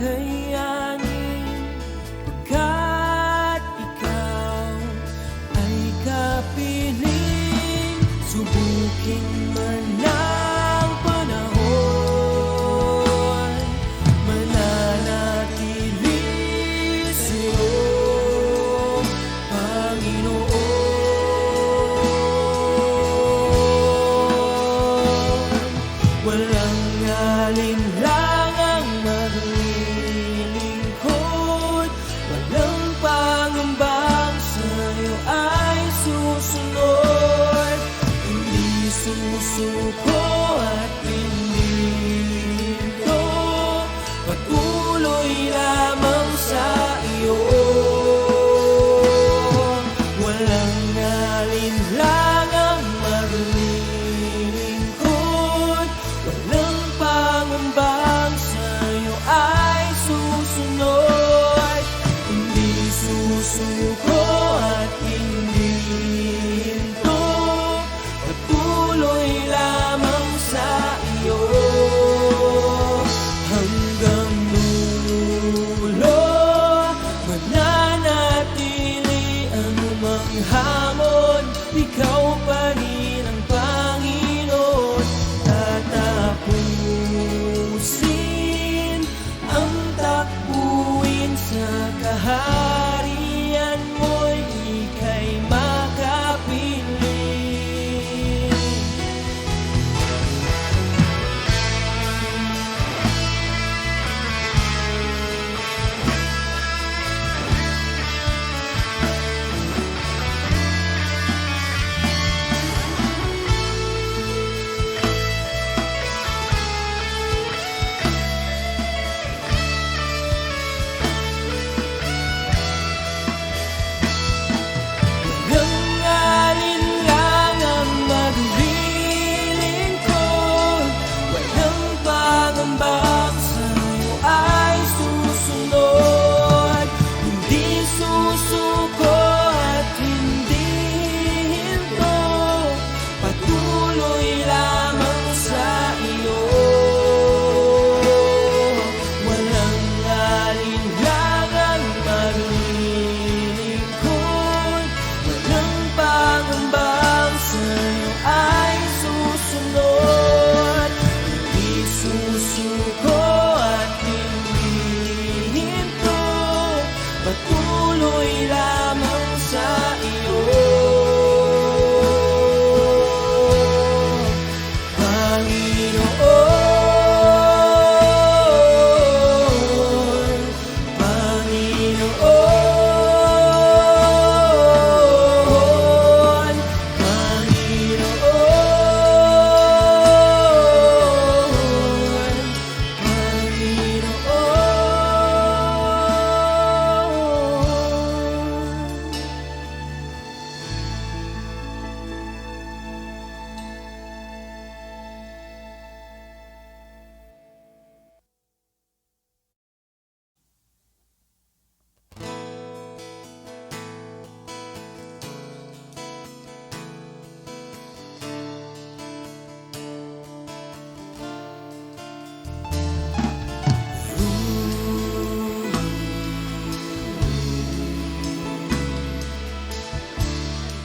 kakayanin, pagkat ikaw ay kapiling. Subukin man ang panahon, mananatili sa'yo, Panginoon. Walang alinlangang maglilingkod, walang pangambang sa'yo ay susunod. Hindi susuko at hindi hinto, patuloy lamang sa iyo. Walang alinlangang maglilingkod, walang pangambang sa'yo ay susunod. Hindi susuko at hindi hinto, patuloy lamang sa iyo. Hanggang dulo, mananatili anumang hamon, ikaw pa rin ang Panginoon. Tatapusin ang takbuhin sa kaharian mo'y ika'y makapiling. Walang alinlangang maglilingkod, walang pangambang sa'yo ay susunod. Hindi susuko at hindi hinto, patuloy lamang sa iyo. Walang alinlangang maglilingkod, walang pangambang sa'yo ay susunod. Hindi susuko at hindi hinto, patuloy lamang sa iyo. Panginoon, Panginoon, Panginoon,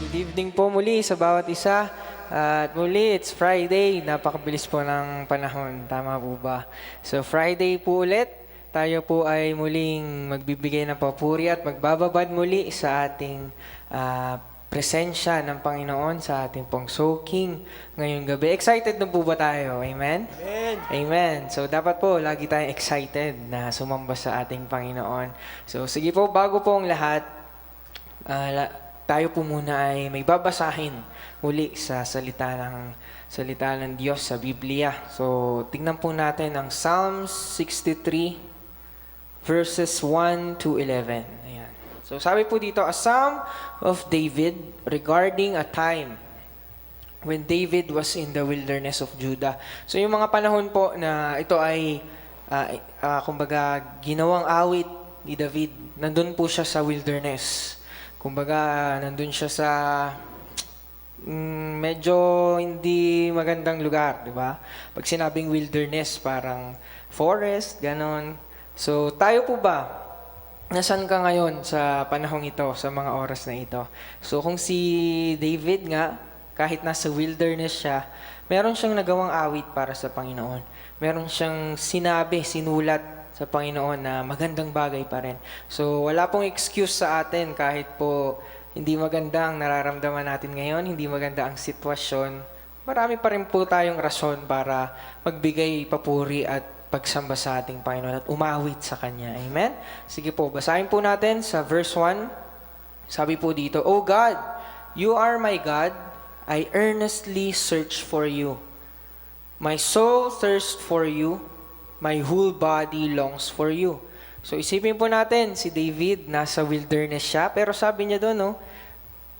Good evening po muli sa bawat isa. At muli, it's Friday. Napakabilis po ng panahon. Tama po ba? So Friday po ulit. Tayo po ay muling magbibigay ng papuri at magbababad muli sa ating presensya ng Panginoon sa ating pong soaking ngayong gabi. Excited na po ba tayo? Amen? Amen. Amen. So, dapat po, lagi tayong excited na sumamba sa ating Panginoon. So, sige po, bago po ang lahat, tayo po muna ay may babasahin muli sa salita ng Diyos sa Biblia. So, tingnan po natin ang Psalms 63, verses 1 to 11. Ayan. So, sabi po dito, a psalm of David regarding a time when David was in the wilderness of Judah. So, yung mga panahon po na ito ay, kumbaga, ginawang awit ni David. Nandun po siya sa wilderness. Kumbaga, nandun siya sa medyo hindi magandang lugar, di ba? Pag sinabing wilderness, parang forest, ganon. So, tayo po ba? Nasaan ka ngayon sa panahong ito, sa mga oras na ito? So, kung si David nga, kahit nasa wilderness siya, meron siyang nagawang awit para sa Panginoon. Meron siyang sinabi, sinulat sa Panginoon na magandang bagay pa rin. So, wala pong excuse sa atin kahit po hindi maganda ang nararamdaman natin ngayon, hindi maganda ang sitwasyon. Marami pa rin po tayong rason para magbigay papuri at pagsamba sa ating Panginoon at umawit sa Kanya. Amen? Sige po, basahin po natin sa verse 1. Sabi po dito, O God, you are my God. I earnestly search for you. My soul thirsts for you. My whole body longs for you. So isipin po natin, si David nasa wilderness siya, pero sabi niya doon, no,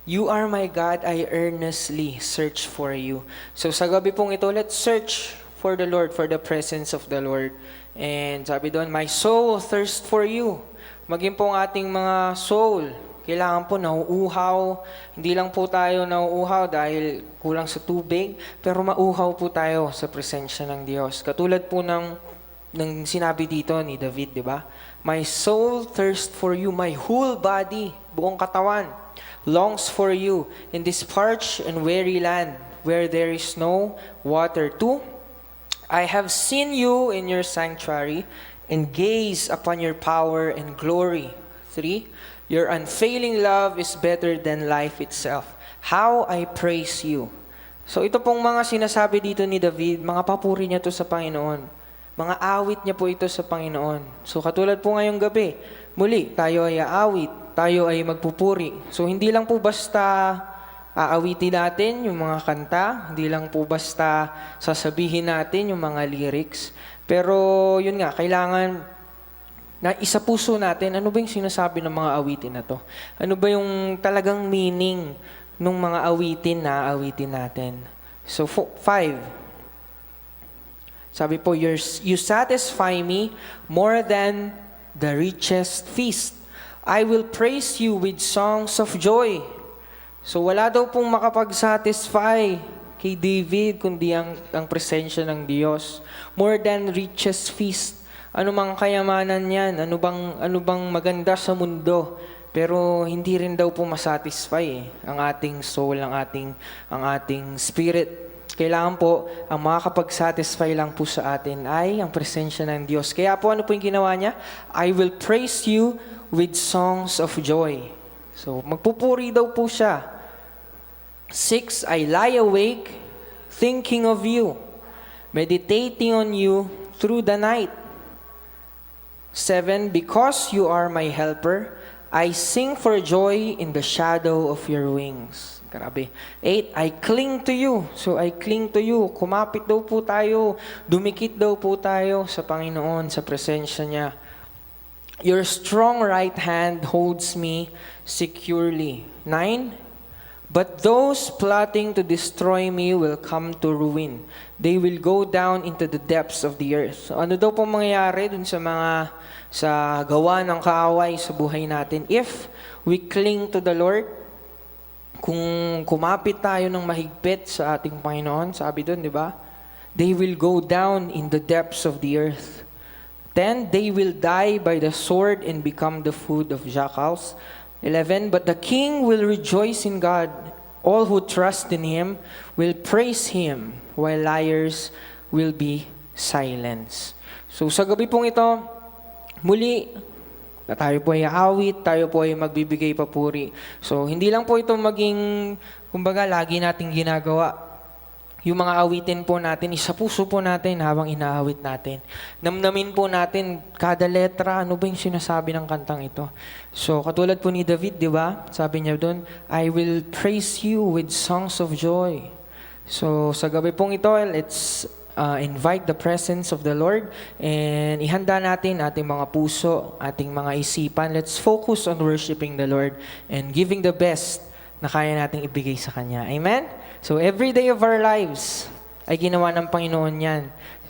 You are my God, I earnestly search for you. So sa gabi pong ito, let's search for the Lord, for the presence of the Lord. And sabi doon, my soul thirsts for you. Maging po ang ating mga soul, kailangan po nauuhaw. Hindi lang po tayo nauuhaw dahil kulang sa tubig, pero mauhaw po tayo sa presensya ng Diyos. Katulad po ng sinabi dito ni David, di ba? My soul thirsts for you, my whole body, buong katawan, longs for you in this parched and weary land where there is no water. 2, I have seen you in your sanctuary and gaze upon your power and glory. 3, your unfailing love is better than life itself. How I praise you. So ito pong mga sinasabi dito ni David, mga papuri niya to sa Panginoon. Mga awit niya po ito sa Panginoon. So katulad po ngayong gabi, muli tayo ay aawit, tayo ay magpupuri. So hindi lang po basta aawitin natin yung mga kanta, hindi lang po basta sasabihin natin yung mga lyrics. Pero yun nga, kailangan na isa puso natin, ano ba yung sinasabi ng mga awitin na to? Ano ba yung talagang meaning ng mga awitin na awitin natin? So 5, sabi po, you satisfy me more than the richest feast. I will praise you with songs of joy. So wala daw pong makapag-satisfy kay David kundi ang presensya ng Diyos. More than richest feast. Ano mang kayamanan yan? Ano bang maganda sa mundo? Pero hindi rin daw po masatisfy ang ating soul, ang ating spirit. Kailangan po, ang makakapag-satisfy lang po sa atin ay ang presensya ng Diyos. Kaya po ano po yung ginawa niya? I will praise you with songs of joy. So, magpupuri daw po siya. 6, I lie awake thinking of you, meditating on you through the night. 7, because you are my helper, I sing for joy in the shadow of your wings. Grabe. 8, I cling to you. So, I cling to you. Kumapit daw po tayo. Dumikit daw po tayo sa Panginoon, sa presensya niya. Your strong right hand holds me securely. 9, but those plotting to destroy me will come to ruin. They will go down into the depths of the earth. So, ano daw po mangyayari dun sa gawa ng kaaway sa buhay natin? If we cling to the Lord, kung kumapit tayo ng mahigpit sa ating Panginoon, sabi dun, di ba? They will go down in the depths of the earth. 10, they will die by the sword and become the food of jackals. 11, but the king will rejoice in God. All who trust in him will praise him, while liars will be silenced. So sa gabi pong ito, muli, na tayo po ay aawit, tayo po ay magbibigay papuri. So hindi lang po ito maging, kumbaga, lagi nating ginagawa. Yung mga awitin po natin, isa puso po natin habang inaawit natin. Namnamin po natin kada letra, ano ba yung sinasabi ng kantang ito. So, katulad po ni David, di ba? Sabi niya doon, I will praise you with songs of joy. So, sa gabi pong ito, let's invite the presence of the Lord and ihanda natin ating mga puso, ating mga isipan. Let's focus on worshiping the Lord and giving the best na kaya nating ibigay sa Kanya. Amen? So, every day of our lives ay ginawa ng Panginoon yan.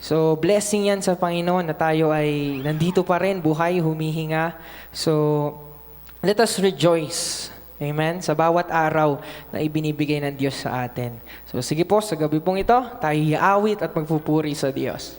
So, blessing yan sa Panginoon na tayo ay nandito pa rin, buhay, humihinga. So, let us rejoice. Amen? Sa bawat araw na ibinibigay ng Diyos sa atin. So, sige po, sa gabi pong ito, tayo iaawit at magpupuri sa Diyos.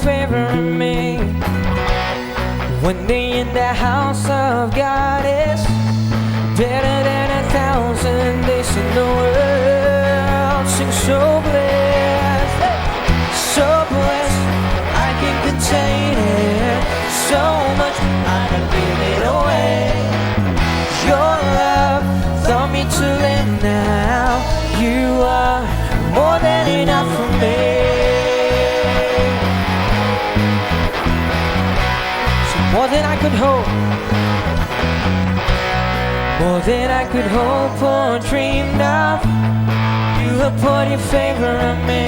favor on me. One day in the house of God is better than 1,000 days in the world. Sing so blessed, so blessed, I can contain it. So much I'd give it away. Your love taught me to live now. You are more than enough for me. So more than I could hope, more than I could hope or dreamed of. You have put your favor on me.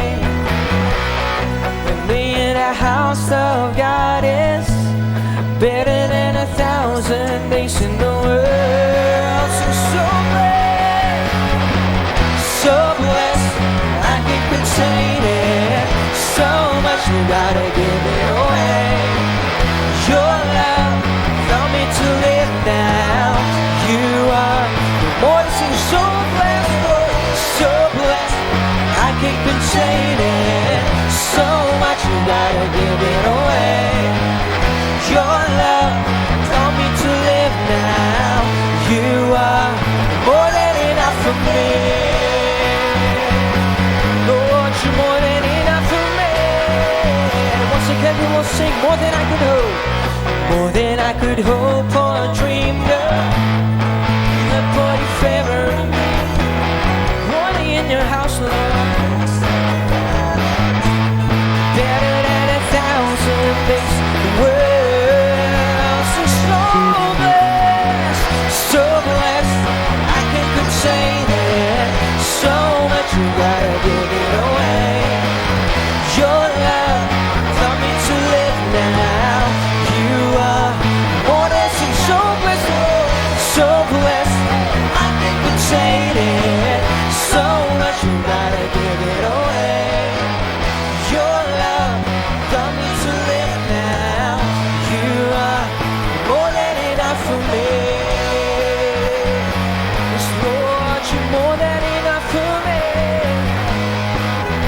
And being in the house of God is better than 1,000 days in the world. So blessed, so blessed, I can't contain it. So much you gotta give it away. Your love taught me to live now. You are more than so blessed, so blessed, I can't contain it. So much you gotta give it away. Your love taught me to live now. You are more than enough for me. Lord, you're more than enough for me. Once again we will sing more than I could hope, more than I could hope or dream of. You have put your favor on me. Only in your house, Lord. Better than 1,000 days in the world. So blessed, I can't contain it. So much you gotta give it away. Your love taught me to live now. You are more than so blessed, so blessed, I can't contain it. So much you gotta give it away. Your love taught me to live now. You are more than enough for me. Yes, Lord, you're more than enough for me.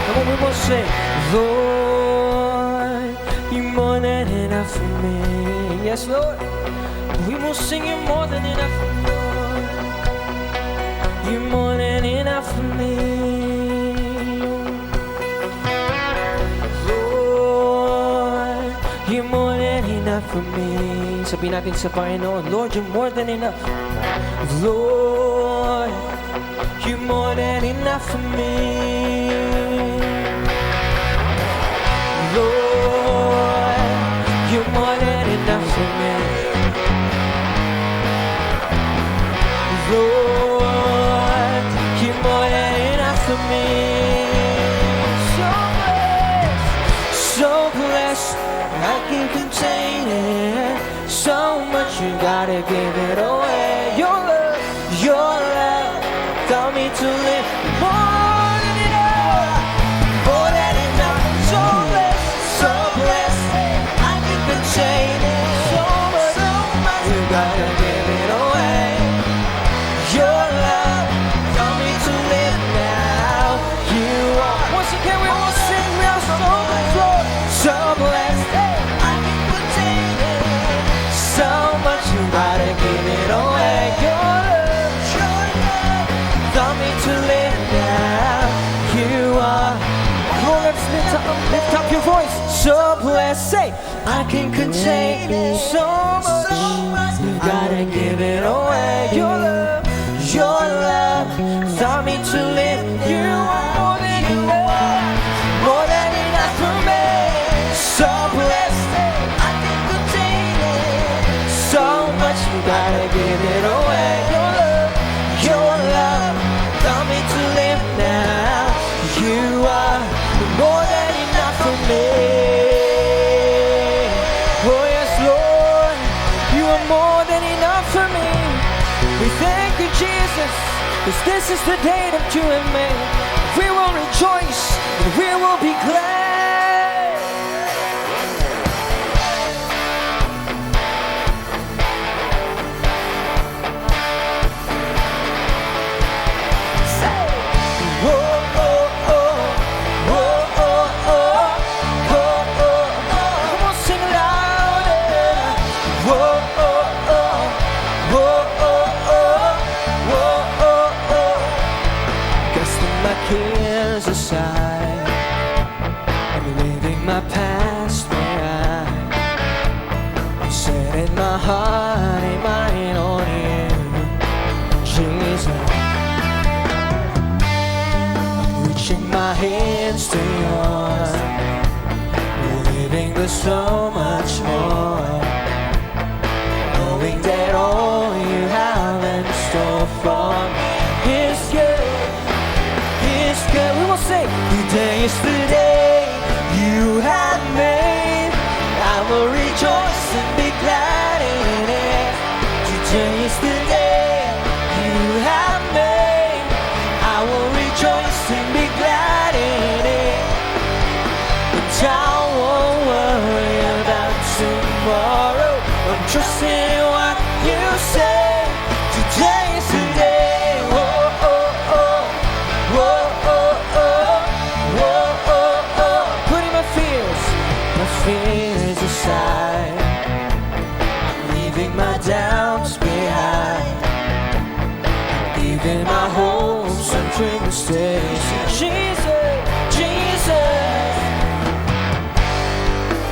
Come on, we will sing, Lord, you're more than enough for me. Yes, Lord, we will sing you're more than enough for me. You're more than enough for me. Lord, you're more than enough for me. Sabihin natin sa Panginoon, Lord, you're more than enough. Lord, you're more than enough for me. Lord, you're more than enough for me. Lord, you're more than enough for me. So blessed, I can't contain it. So much you gotta give it away. Your love taught me to live more than enough, more than enough. So blessed, I can't contain it. So much you gotta give it away. Your love taught me to live now. You are. Once again we all sing, we are so blessed, Lord. So blessed, I can't contain it. So much you gotta give it away. Your love taught me to live now. You are. Come on, let's lift up your voice. So blessed, say, I can't contain it. So much you gotta give it away. Your love taught me to live. You are more than enough, more than enough for me. So blessed, I can't contain it. So much you gotta give it away. Your love taught me to live now. You are more than enough for me. Oh yes, Lord, you are more than enough for me. We thank you, Jesus, because this is the day that you have made. We will rejoice and we will be glad. Say, whoa, oh, oh, whoa, oh, oh, oh, oh, oh. my heart and mind on you, Jesus. I'm reaching my hands to yours, believing there's so much more, knowing that all you have in store for me is good, is good. We will say, today is the day you have made. I will rejoice and be glad in it. Today is the day you have made. I will rejoice and be glad in it. And I won't worry about tomorrow. I'm trusting in what you say. Today is the day. Whoa, oh, oh. Whoa, oh, oh. Whoa, oh, oh. Putting my fears aside, leaving my doubts behind, leaving my hopes and dreams stay. Jesus, Jesus,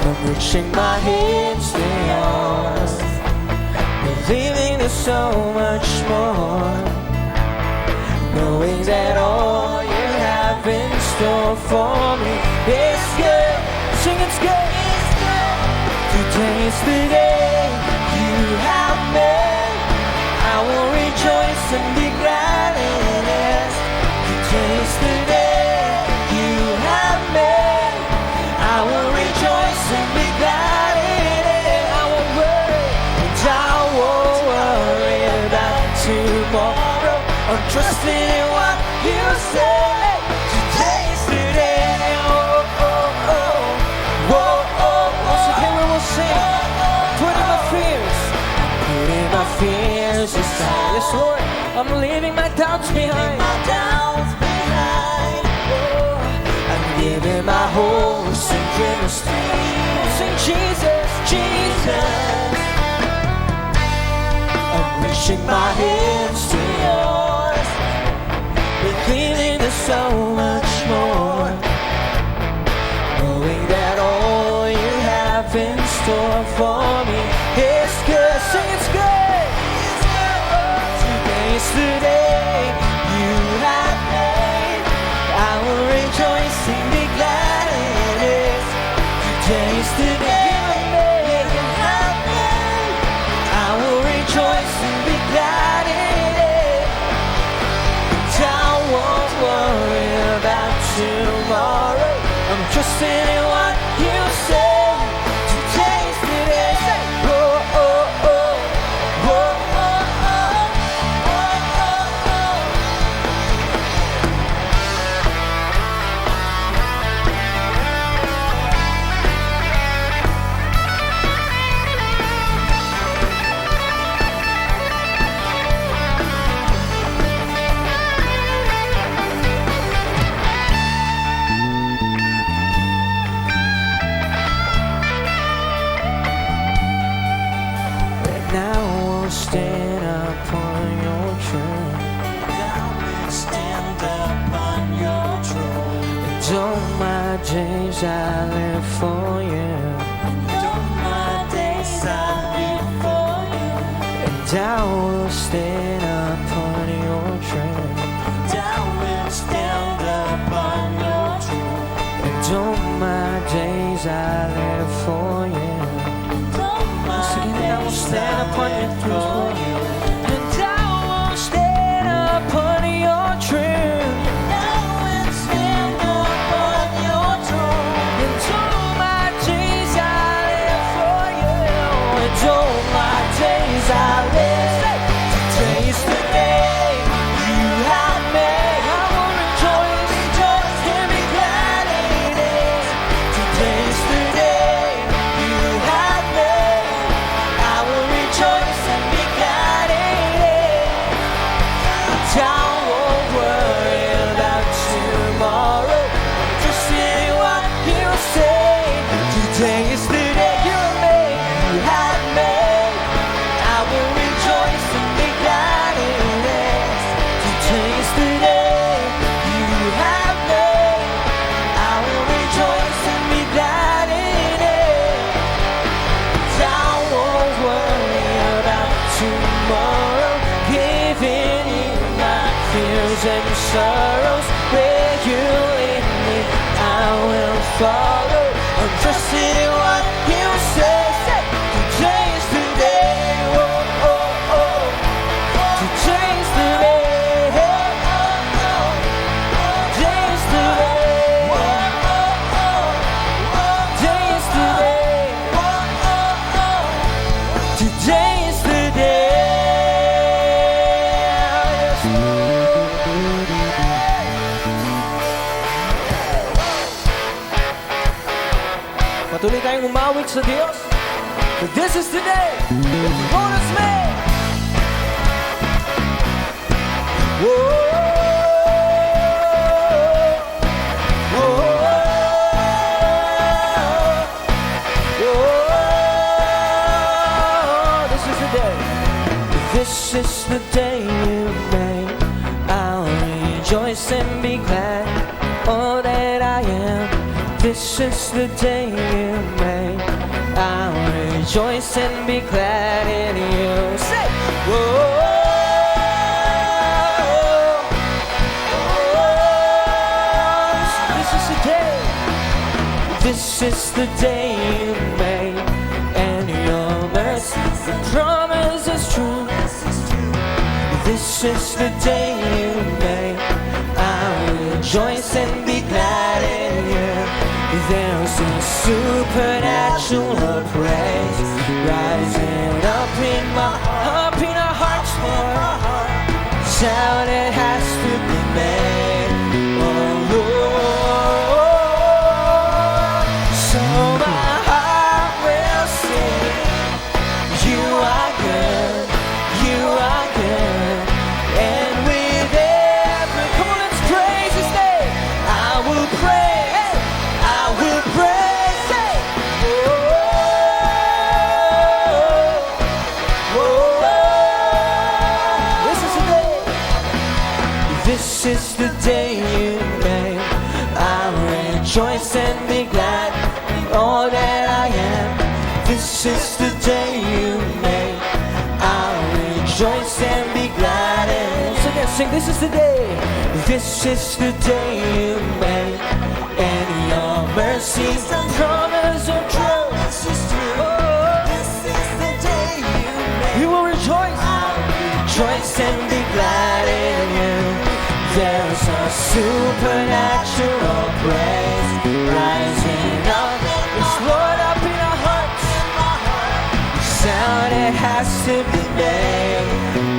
I'm reaching my hands to yours, believing there's so much more, knowing that all you have in store for me is good. Sing it's good. Today is the day you have made. I will rejoice and be glad in it. Today is the day you have made. I will rejoice and be glad in it. I won't worry, and I won't worry about tomorrow. I'm trusting in what you say. Today is the day. Oh, oh, oh. Whoa, oh, once again we will sing. Putting my fears aside. Yes, Lord, I'm leaving my doubts behind. Oh, I'm giving my hopes and dreams to you. Sing Jesus, Jesus. I'm reaching my hands to yours, believing there's so much more, knowing that all you have in store for me is good. Sing it's good. Today is the day you have made. I will rejoice and be glad in it. Today is the day you have made. I will rejoice and be glad in it. And I won't worry about tomorrow. I'm trusting in what you say. Today's the day. Oh, oh, oh. Oh, oh, oh. Oh, oh, oh. Now we'll stand upon your throne. Now we'll stand upon your throne. And all my days I live for you. And all my days I live for you. And I will stand upon your throne. And I will stand upon your throne. And all my days I live for you. I will stand upon your throne, and I will stand upon your throne. I will stand upon your throne, and all my days I live for you. And all my days I live. Today is the day you have made. I will rejoice and be glad in it. Today is the day you have made. I will rejoice and be glad. follow. I'm trusting in what you say. Today is the day. Oh, oh, oh. Today is the day. Today is the day. Today is the day. Today is the day. Patuloy tayong umawit sa Diyos. For this is the day that the Lord has made. Whoa. This is the day. This is the day you made. I'll rejoice and be glad. All that I am. This is the day you made. I'll rejoice and be glad in you. Say, whoa. This is the day. This is the day you made, and your mercy, the promise is true. This is the day you made. I'll rejoice and be glad in you. There's a supernatural praise rising up in our hearts, Lord. Sound that has to be made, oh Lord. So my heart will sing. You are good, you are good, and with every, come on, let's praise His name. I will praise. This is the day you made. I'll rejoice and be glad in all that I am. This is the day you made. I'll rejoice and be glad in. So let's sing. This is the day. This is the day you made, and your mercies and promise are true. Oh, this is the day you made. We will rejoice. I'll rejoice and be glad in you. There's a supernatural praise rising up. It's Lord up in our hearts. Sound that has to be made.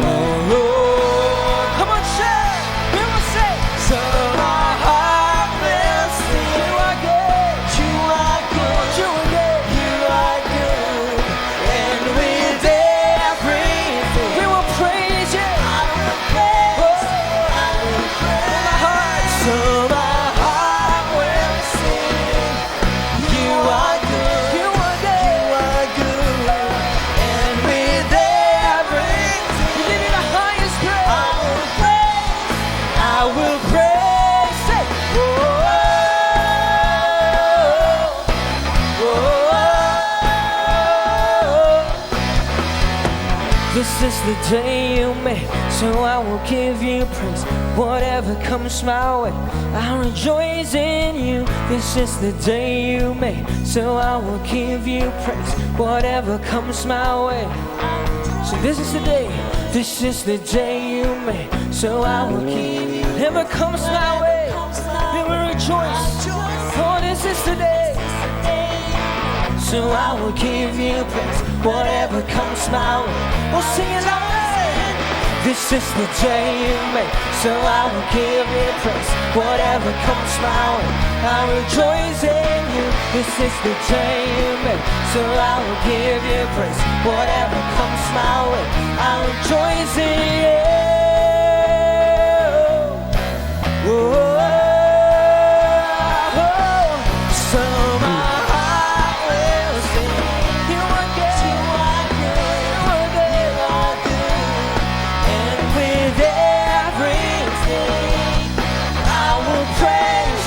Oh Lord, come on, shout. We will say, so my heart will sing. You are good. You are good. You are good. You are good. And with everything, we will praise you. I will praise. So my heart will sing. You are good. You are good. You are good. And with everything, you give me the highest praise. I will praise. I will praise. Say, whoa, whoa. This is the day you made, so I will give you praise. Whatever comes my way, I'll rejoice in you. This is the day you made, so I will give you praise. Whatever comes my way. So this is the day. This is the day you made, so I will give you. Whatever comes my way, we will rejoice. For this is the day. So I will give you praise. Whatever comes my way, we'll sing it loud. This is the day you made, so I will give you praise. Whatever comes my way, I rejoice in you. This is the day you made, so I will give you praise. Whatever comes my way, I rejoice in you. Whoa. So my heart will sing. You are good. You are good. You are good. You are good. And with everything, I will praise.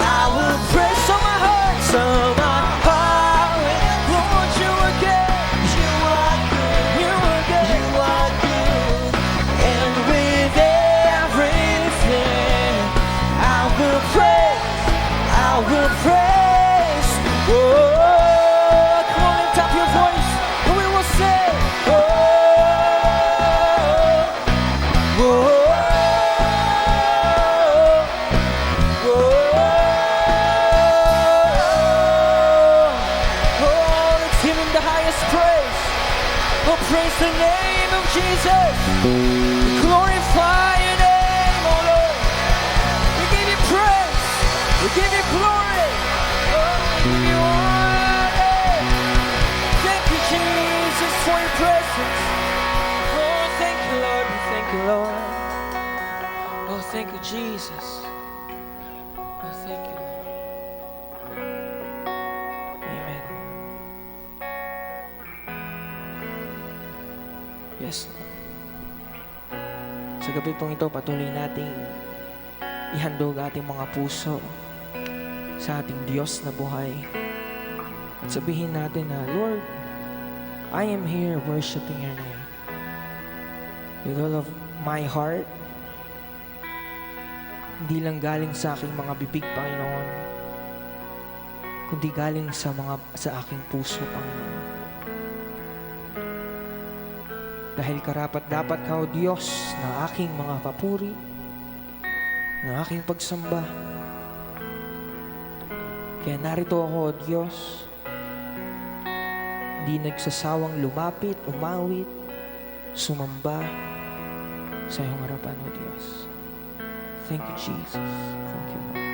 I will praise. So my heart. So my heart will. Lord, you are good. You are good. You are good. You are good. And with everything, the highest praise. Oh, praise the name of Jesus. We glorify your name, oh Lord. We give you praise. We give you glory. Oh, we give you honor. Thank you, Jesus, for your presence. Oh, thank you, Lord. We thank you, Lord. Oh, thank you, Jesus. Oh, thank you, Lord. Amen. Yes, Lord. Sa gabi pong ito, patuloy nating ihandog ating mga puso sa ating Diyos na buhay. At sabihin natin na, Lord, I am here worshiping your name. With all of my heart, hindi lang galing sa aking mga bibig, Panginoon, kundi galing sa aking puso, Panginoon. Dahil karapat-dapat ka, O Diyos, na aking mga papuri, na aking pagsamba. Kaya narito ako, O Diyos, hindi nagsasawang lumapit, umawit, sumamba sa iyong harapan, O Diyos. Thank you, Jesus. Thank you, Lord.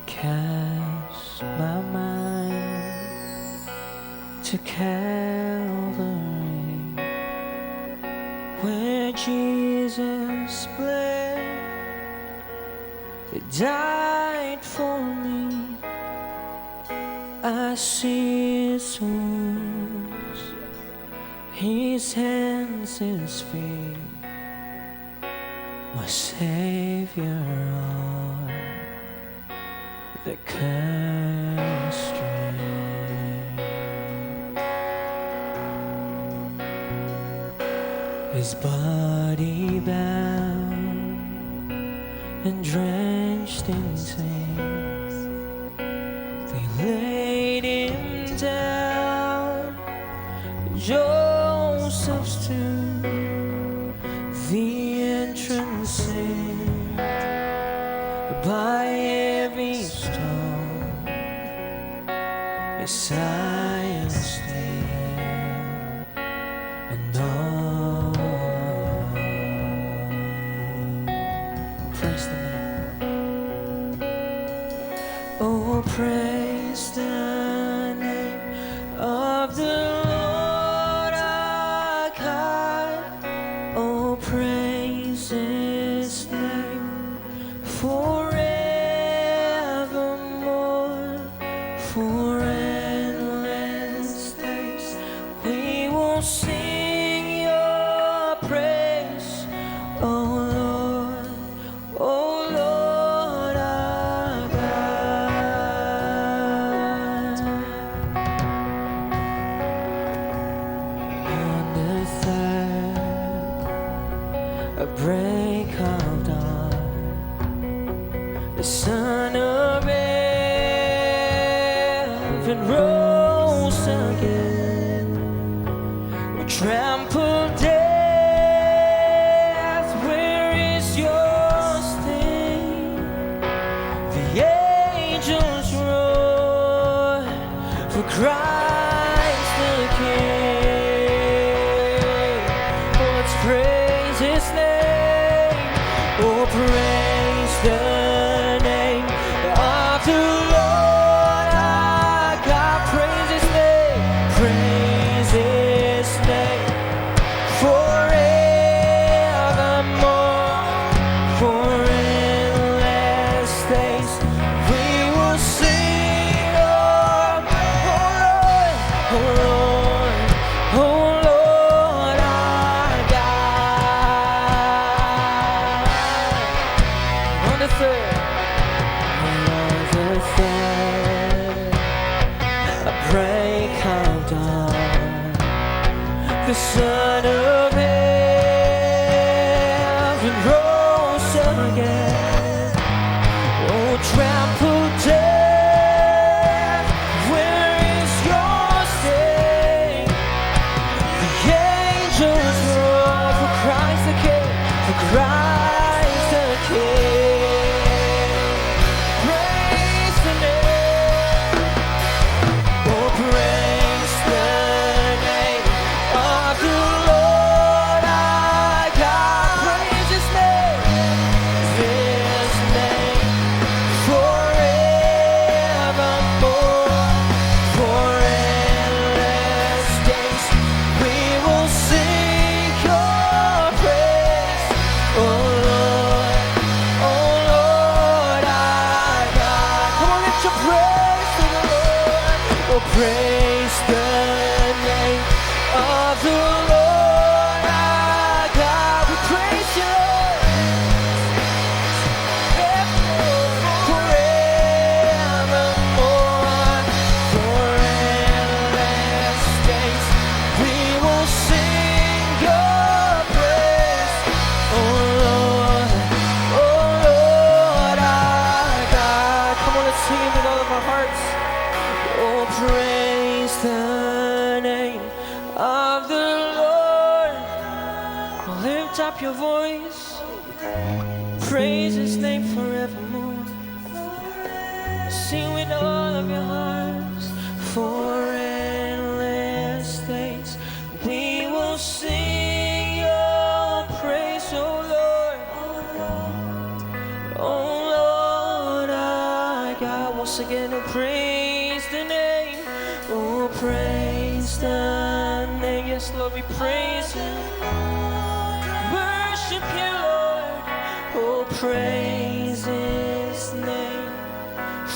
Cast my mind to Calvary, where Jesus bled, died for me. I see His wounds, His hands, His feet, my Savior on the curse string. His body bound and drenched in stains, they laid him down in Joseph's tomb, the entrance in by every stone, Messiah stand and all. Praise the name. Oh, praise the name of the Lord our God. Oh, praise His name forevermore. For endless days we will sing your praise, oh Lord, oh Lord our God. On the third, a break of dawn, the Son of Heaven rose again. We trample death, where is your sting? The angels roar for Christ the King. Oh, let's praise His name. Oh, praise the name of the Lord our God. Praise His name. Praise His name forevermore. For endless days we will sing, oh Lord, oh Lord, oh Lord our God. On the third, a break of dawn, the Son of Heaven rose again. Oh, trample death, where is your sting? up your voice, praise His name forevermore. Sing with all of your hearts for endless days. We will sing your praise, oh Lord. Oh Lord, our God. Once again, oh, praise the name. Oh, praise the name. Yes, Lord, we praise you. Worship you, Lord. Oh, praise His name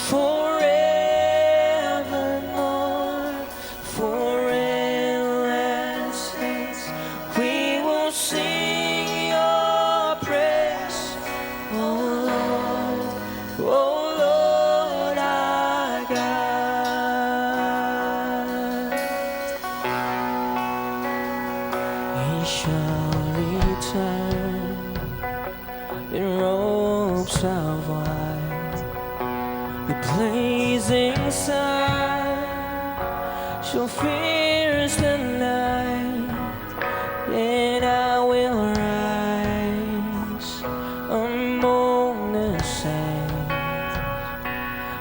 forevermore. For endless days, we will sing your praise, oh Lord, oh Lord, our God. He shall return in robes of white, the blazing sun shall pierce the night, and I will rise among the saints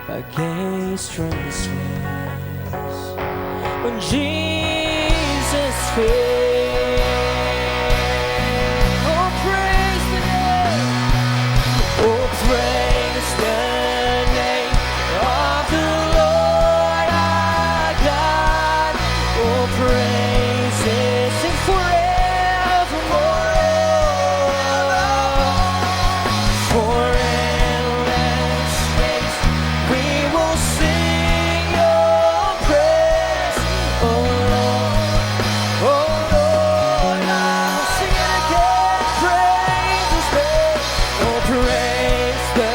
against strength's wings. When Jesus fades, oh praise the name, oh praise the name of the Lord our God. Oh praise His name forevermore. For endless days we will sing your praise, oh Lord, oh Lord. I'll sing it again, praise His name, oh praise the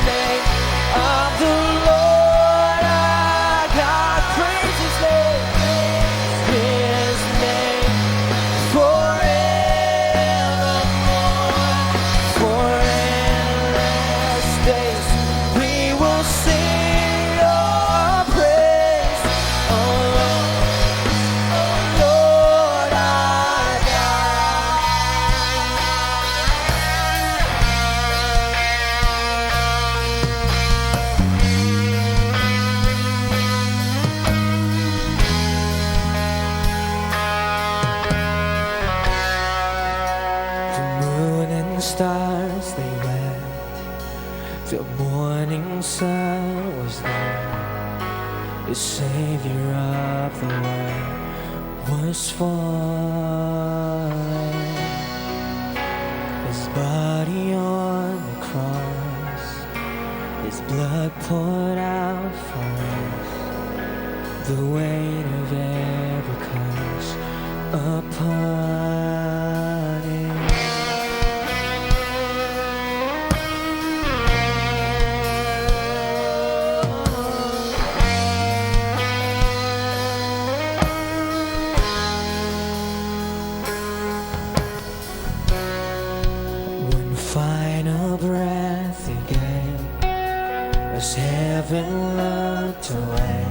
name of the Lord our God. Praise His name forevermore. For endless days we will sing your praise, oh Lord our God. The moon and stars they wept, the morning sun was there. The Savior of the world was falling. His body on the cross, His blood poured out for us. The weight of every curse upon Him. One final breath He gave as heaven looked away.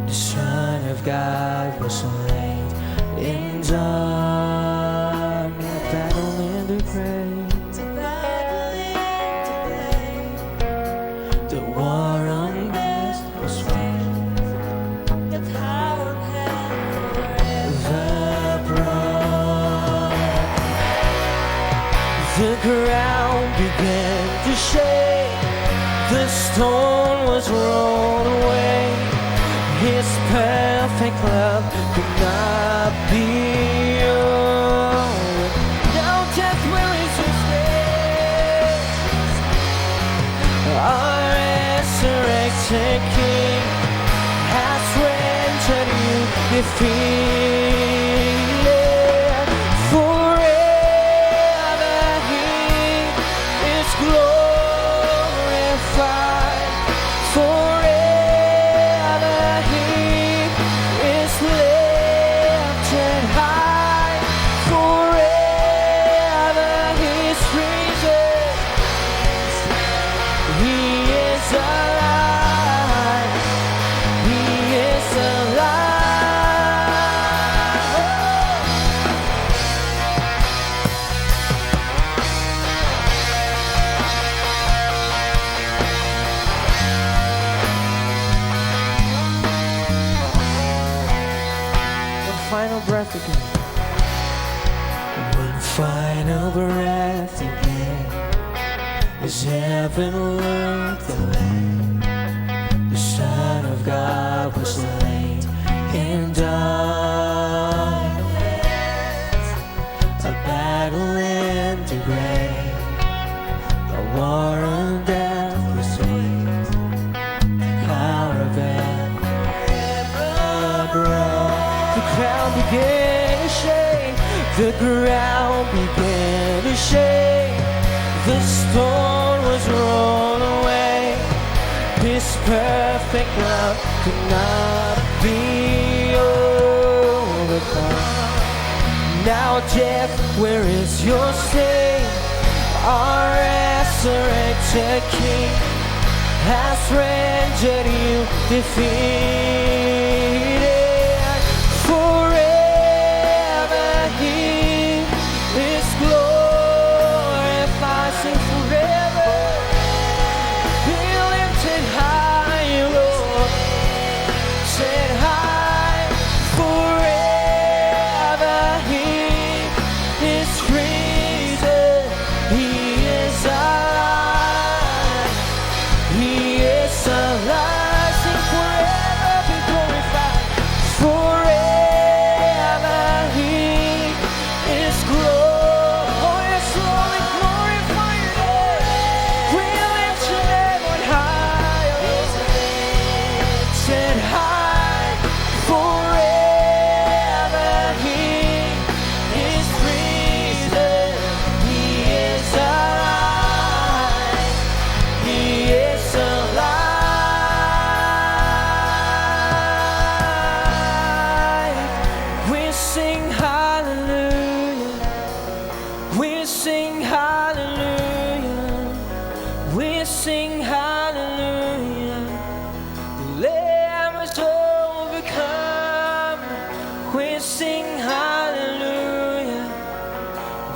The Son of God was laid in darkness, battling to pray. The war on death was won. The power of heaven broke. The ground began to shake. The stone was rolled away. His perfect love could not be over. Now death will resist. Our resurrected King has rendered you defeated. Forever He is glorified. Forever He is lifted high. Forever He's risen. He is alive. He is alive. final breath again. One final breath again, as heaven looked away, the Son of God was laid in darkness. A battle in the grave, a war on death was waged. The power of death broke. The ground began to shake. The ground began to shake. The stone was rolled away. His perfect love could not be overcome. Now death, where is your sting? Our resurrected King has rendered you defeated. Forever He is glorified. Sing forever. Be lifted high, Lord. Set high. Forever He is risen. He is alive. He is alive. Sing forever. Be glorified. Forever He is glorious. Lord, we glorify Your name. We lift Your name on high. Set high. Forever He is risen. He is alive. He is alive. We sing hallelujah. We sing hallelujah. We sing hallelujah. The Lamb has overcome. We sing hallelujah.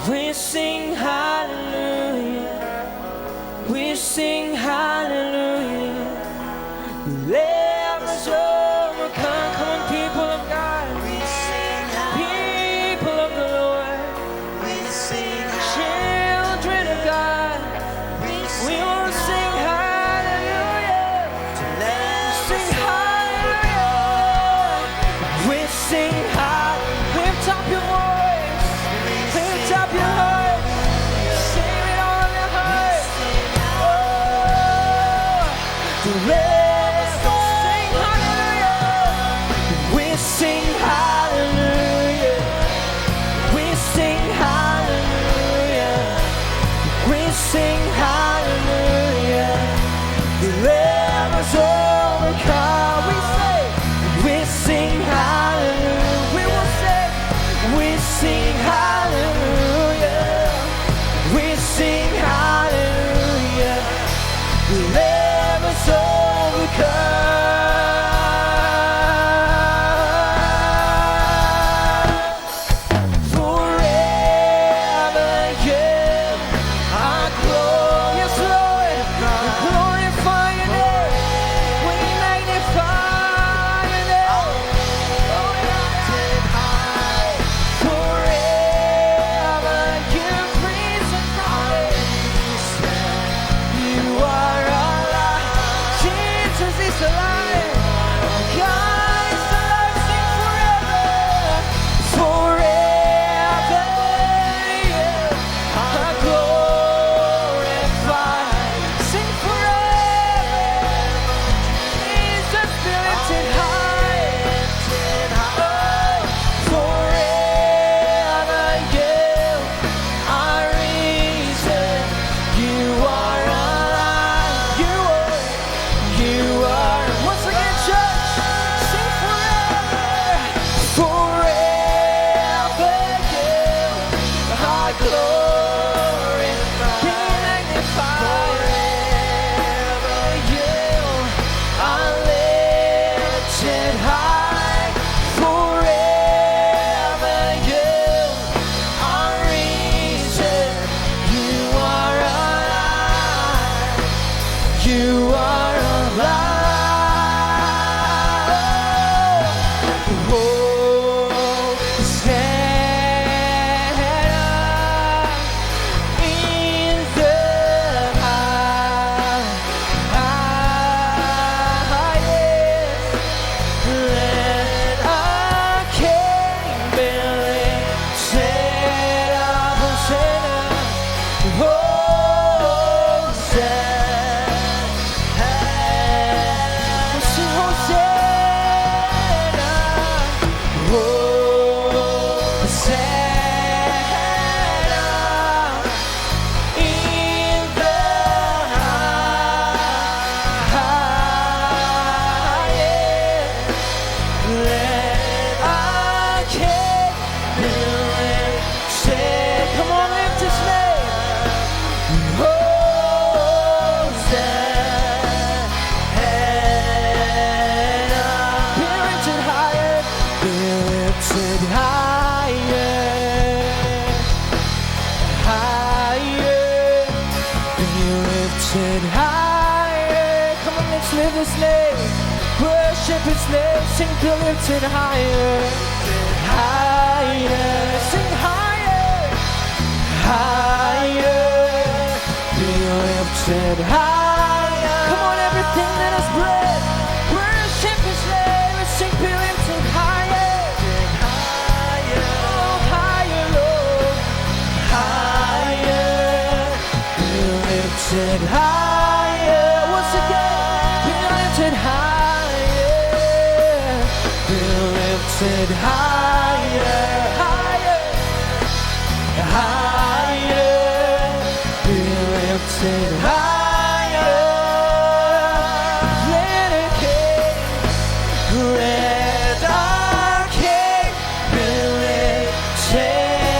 We sing hallelujah. We sing hallelujah. The Lamb has overcome. Come on, people of God. We sing people of the Lord. We sing children of God. We will sing hallelujah. Sing hallelujah. We sing hallelujah. His name, worship His name, sing be lifted higher, higher, sing higher, higher, be lifted higher. Come on, everything that has breath, worship His name, and sing be lifted higher, higher, oh, higher, Lord, higher, be lifted higher. Once again. Higher, be lifted higher, higher, higher, be lifted higher. Let our King be lifted up.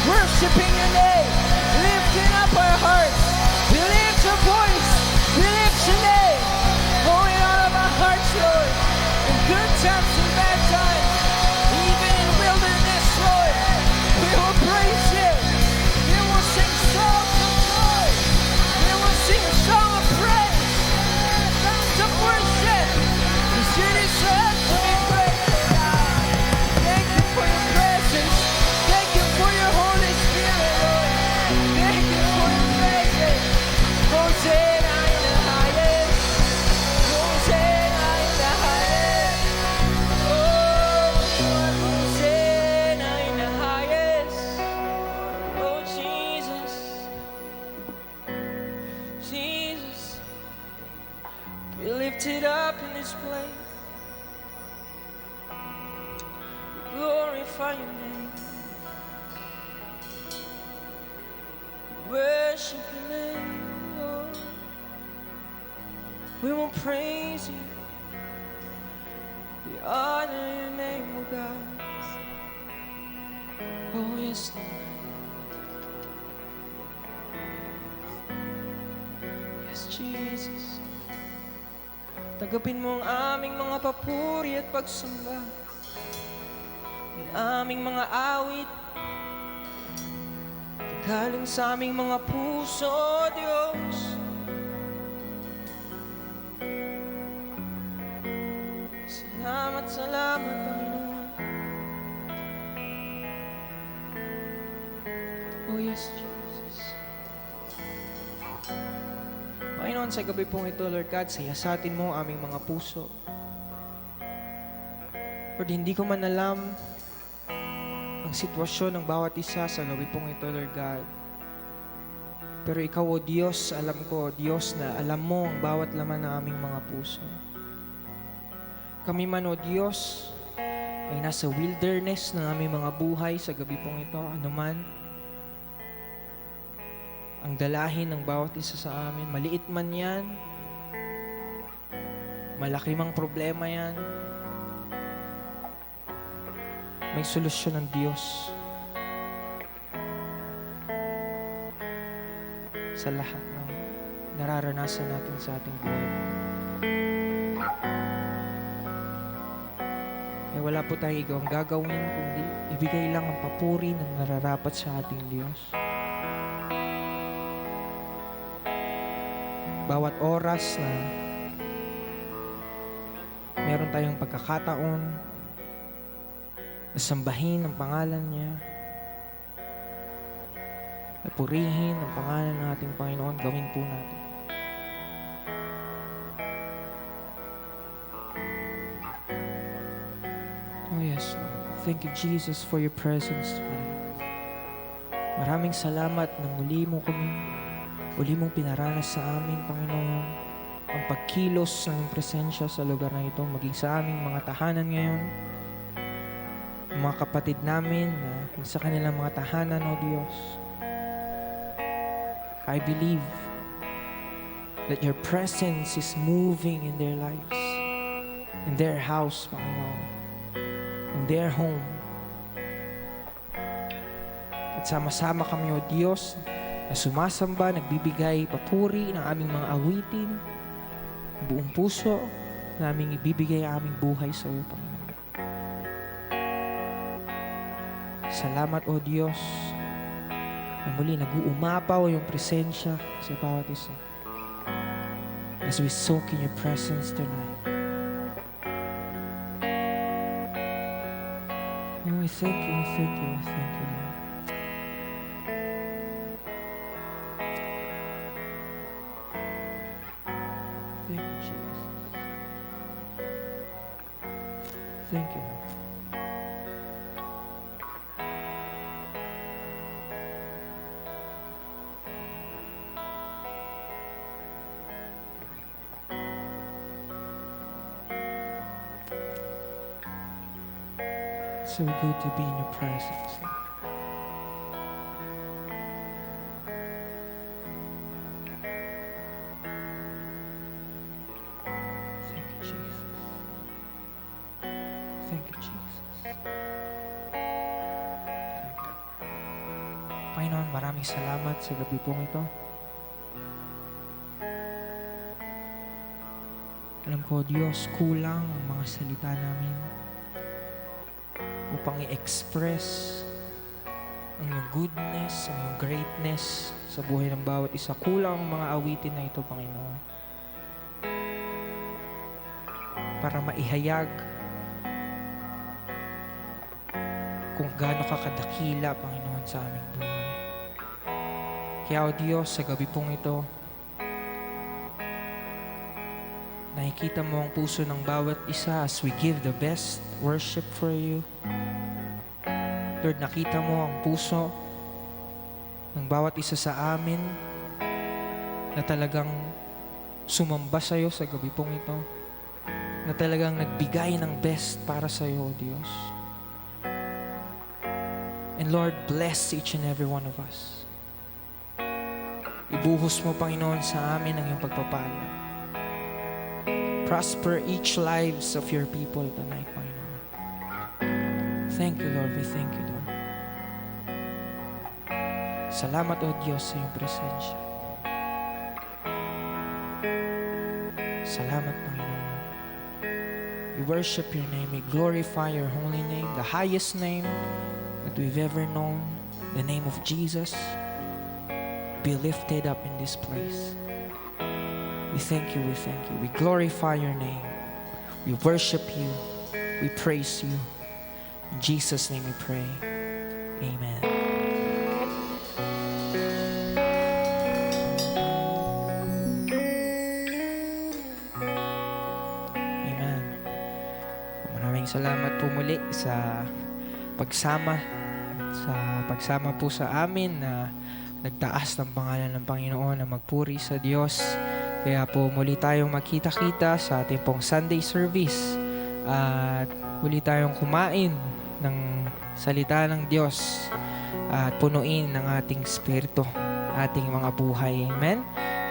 worshiping your name, lifting up our hearts. We lift your voice, we lift your name, pouring out of our hearts, Lord, in good times and bad times, even in wilderness, Lord. We will praise you. We will sing songs of joy. We will sing a song of praise, songs of worship. Because you deserve to be praised. Thank you for your presence. Thank you for your Holy Spirit, Lord. Thank you for your presence. Hosanna in the highest. Hosanna in the highest. Oh, Hosanna in the highest. Oh, Jesus. Jesus. Be lifted up in this place. We glorify your name. Worship your name, Lord. We will praise you. We honor your name, oh God. Oh yes, Lord. Yes, Jesus. Tanggapin mo ang aming mga papuri at pagsamba. ang aming mga awit galing sa aming mga puso, Diyos. Salamat, salamat, Panginoon. Oh yes, Jesus. Panginoon, sa gabi pong ito, Lord God, siyasatin mo ang aming mga puso. Lord, hindi ko man alam ang sitwasyon ng bawat isa sa gabi pong ito, Lord God. Pero Ikaw, O Diyos, alam ko, Diyos, na alam mo ang bawat laman ng aming mga puso. Kami man, O Diyos, ay nasa wilderness ng aming mga buhay sa gabi pong ito, anuman ang dalahin ng bawat isa sa amin. Maliit man yan, malaki mang problema yan, may solusyon ng Diyos sa lahat ng nararanasan natin sa ating buhay. Kaya wala po tayong igawang gagawin kundi ibigay lang ang papuri ng nararapat sa ating Diyos. Bawat oras na meron tayong pagkakataon na sambahin ang pangalan niya, na purihin ang pangalan ng ating Panginoon, gawin po natin. Oh yes, Lord. Thank you, Jesus, for your presence tonight. Maraming salamat na muli mong pinaranas sa amin, Panginoon, ang pagkilos ng presensya sa lugar na ito, maging sa aming mga tahanan ngayon, ang mga kapatid namin na sa kanilang mga tahanan, O Diyos. I believe that your presence is moving in their lives, in their house, Panginoon, in their home. At sama-sama kami, O Diyos, na sumasamba, nagbibigay papuri ng aming mga awitin, buong puso, na aming ibibigay ang aming buhay sa iyo, Panginoon. Salamat, O Diyos, na muli nag-uumapaw yung presensya sa bawat isa as we soak in your presence tonight. And we thank you, we thank you, we thank you, Lord. Thank you, Jesus. Thank you, Lord. So good to be in your presence. Thank you, Jesus. Thank you, Jesus. Thank you. Panginoon, maraming salamat sa gabi pong ito. Alam ko, Diyos, kulang ang mga salita namin upang i-express ang iyong goodness, ang iyong greatness sa buhay ng bawat isa. Kulang ang mga awitin na ito, Panginoon, para maihayag kung gaano ka kadakila, Panginoon, sa aming buhay. Kaya, O Diyos, sa gabi pong ito, nakikita mo ang puso ng bawat isa as we give the best worship for you. Lord, nakita mo ang puso ng bawat isa sa amin na talagang sumamba sa iyo sa gabi pong ito, na talagang nagbigay ng best para sa iyo, O Diyos. And Lord, bless each and every one of us. Ibuhos mo, Panginoon, sa amin ang iyong pagpapala. Prosper each lives of your people tonight, Panginoon. Thank you, Lord. We thank you, Lord. Salamat, O Diyos, sa iyong presensya. Salamat, Panginoon. We worship your name. We glorify your holy name, the highest name that we've ever known, the name of Jesus. Be lifted up in this place. We thank you, we thank you. We glorify your name. We worship you. We praise you. In Jesus' name we pray. Amen. Amen. Maraming salamat po muli sa pagsama po sa amin na nagtaas ng pangalan ng Panginoon na magpuri sa Diyos. Kaya po muli tayong magkita-kita sa ating pong Sunday service at muli tayong kumain ng salita ng Diyos at punuin ng ating spirito, ating mga buhay. Amen?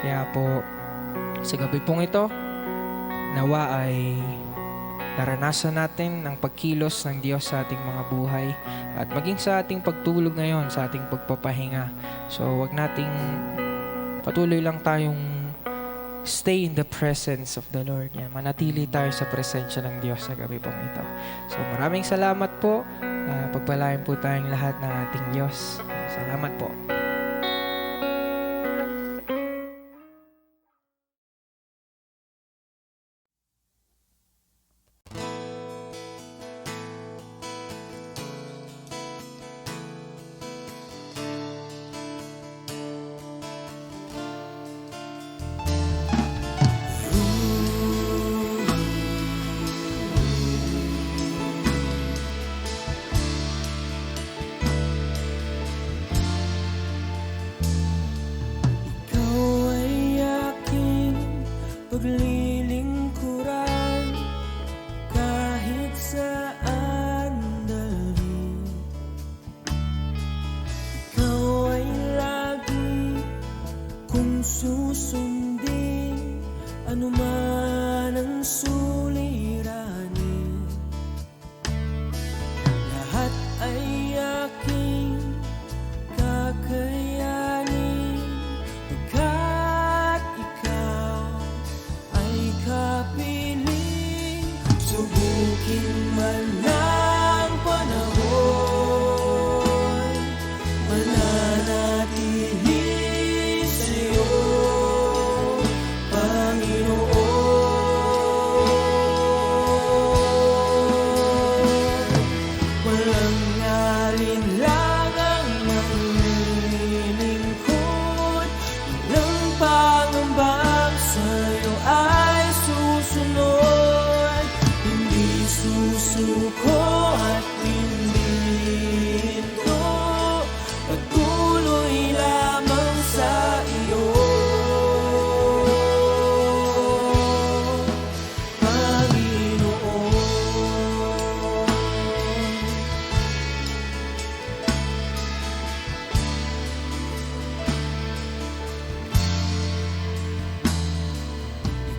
Kaya po sa gabi pong ito, nawa ay naranasan natin ang pagkilos ng Diyos sa ating mga buhay at maging sa ating pagtulog ngayon, sa ating pagpapahinga. So wag nating patuloy lang tayong stay in the presence of the Lord. Yan, manatili tayo sa presensya ng Diyos sa gabi pong ito. So maraming salamat po. Pagpalain po tayong lahat ng ating Diyos. Salamat po. paglilingkuran kahit saan dalhin. Ikaw ay lagi kong susundin, anuman ang suliranin. Lahat ay aking kakayanin, pagkat ikaw ay kapiling. Subukin man ang panahon, mananatili sa'yo, Panginoon. Walang alinlangang manglilingkod, walang pangambang sa'yo ay susunod. Hindi susuko at hindi hinto, patuloy lamang sa iyo, Panginoon.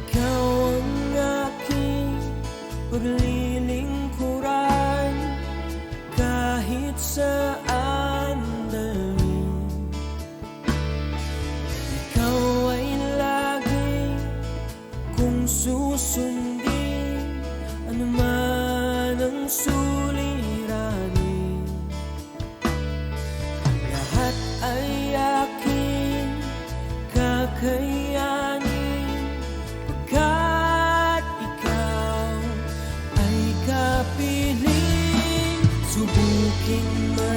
Ikaw ang aking paglilingkuran kahit saan dalhin. Ikaw ay lagi kong susundin, anuman ang suliranin. Lahat ay aking kakayanin, pagkat ikaw ay kapiling. Subukin man